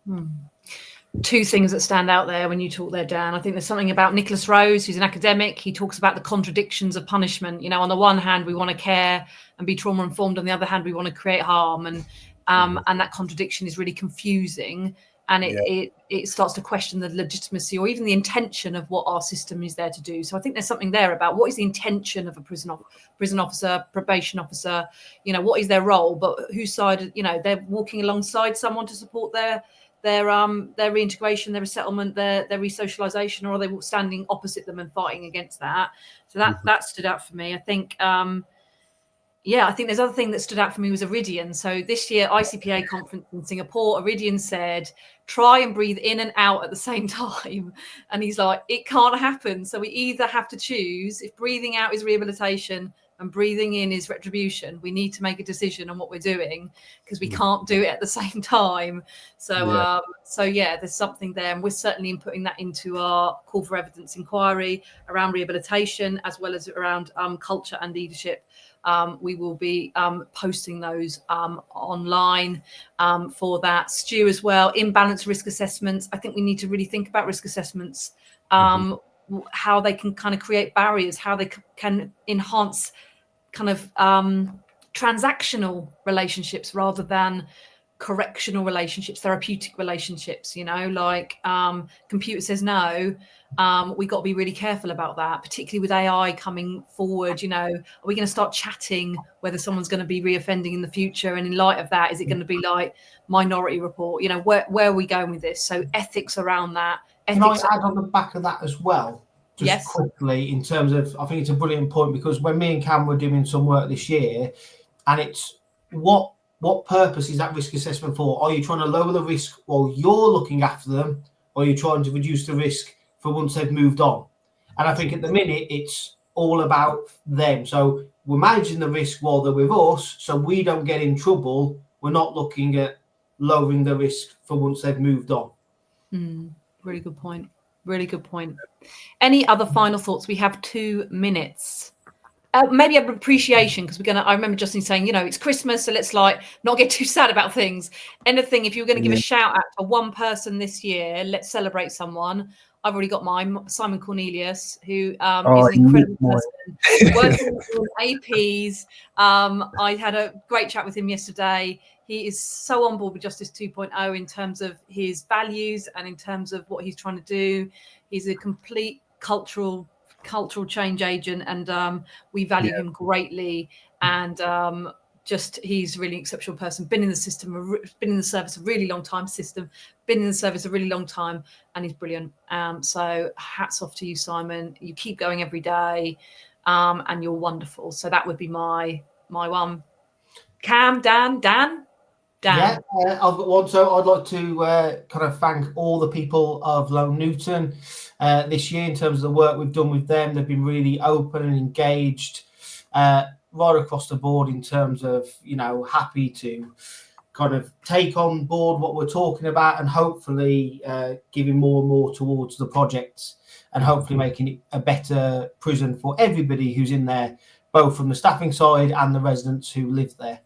S1: Two things that stand out there when you talk there, Dan. I think there's something about Nicholas Rose, who's an academic. He talks about the contradictions of punishment. You know, on the one hand, we want to care and be trauma informed. On the other hand, we want to create harm. And that contradiction is really confusing. And it starts to question the legitimacy or even the intention of what our system is there to do. So I think there's something there about what is the intention of a prison officer, probation officer, you know, what is their role, but whose side, you know, they're walking alongside someone to support their reintegration, their resettlement, their resocialization, or are they standing opposite them and fighting against that? So that stood out for me. I think, I think there's other thing that stood out for me was Iridian. So this year, ICPA conference in Singapore, Iridian said, try and breathe in and out at the same time. And he's like, it can't happen. So we either have to choose, if breathing out is rehabilitation and breathing in is retribution, we need to make a decision on what we're doing because we can't do it at the same time. So, there's something there. And we're certainly inputting that into our call for evidence inquiry around rehabilitation, as well as around culture and leadership. We will be posting those online for that. Stu as well, imbalanced risk assessments. I think we need to really think about risk assessments, how they can kind of create barriers, how they can enhance kind of transactional relationships rather than correctional relationships, therapeutic relationships, you know, like computer says no. We got to be really careful about that, particularly with AI coming forward. You know, are we going to start chatting whether someone's going to be reoffending in the future? And in light of that, is it going to be like Minority Report? You know, where are we going with this? So ethics around that.
S2: Can I add on the back of that as well? Just quickly, in terms of, I think it's a brilliant point, because when me and Cam were doing some work this year, and it's what purpose is that risk assessment for? Are you trying to lower the risk while you're looking after them, or are you trying to reduce the risk for once they've moved on? And I think at the minute it's all about them. So we're managing the risk while they're with us, so we don't get in trouble. We're not looking at lowering the risk for once they've moved on.
S1: Really good point. Really good point. Any other final thoughts? We have 2 minutes. Maybe an appreciation, because I remember Justin saying, you know, it's Christmas, so let's like not get too sad about things. Anything, if you were going to give a shout out to one person this year, let's celebrate someone. I've already got mine, Simon Cornelius, who is an incredible person, working on APs. I had a great chat with him yesterday. He is so on board with Justice 2.0 in terms of his values and in terms of what he's trying to do. He's a complete cultural change agent, and we value him greatly. And he's a really exceptional person. Been in the system, been in the service a really long time. And he's brilliant. So hats off to you, Simon. You keep going every day, and you're wonderful. So that would be my one. Cam, Dan.
S2: Yeah, I've got one. So I'd like to kind of thank all the people of Lone Newton this year in terms of the work we've done with them. They've been really open and engaged right across the board in terms of, you know, happy to kind of take on board what we're talking about, and hopefully giving more and more towards the projects, and hopefully making it a better prison for everybody who's in there, both from the staffing side and the residents who live there.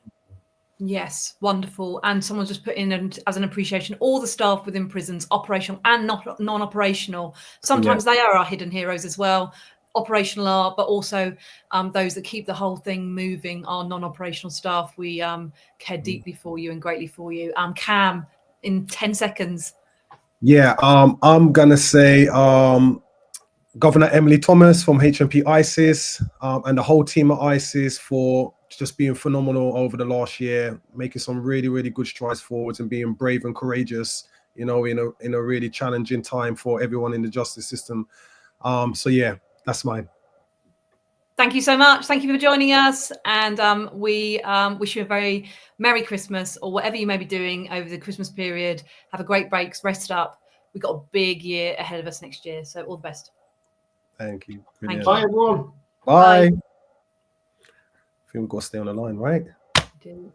S1: Yes, wonderful. And someone just put in as an appreciation, all the staff within prisons, operational and not non-operational. Sometimes they are our hidden heroes as well. Operational are, but also those that keep the whole thing moving are non-operational staff. We care deeply for you and greatly for you. Cam, in 10 seconds.
S3: Yeah, I'm gonna say Governor Emily Thomas from HMP ISIS and the whole team at ISIS for just being phenomenal over the last year, making some really, really good strides forwards and being brave and courageous, you know, in a really challenging time for everyone in the justice system. So yeah, that's mine.
S1: Thank you so much. Thank you for joining us. And we wish you a very Merry Christmas, or whatever you may be doing over the Christmas period. Have a great break, rest up. We've got a big year ahead of us next year. So all the best.
S3: Thank you.
S1: Thank you.
S2: Bye, everyone.
S3: Bye.
S1: Bye.
S3: I think we've got to stay on the line, right?
S1: Do.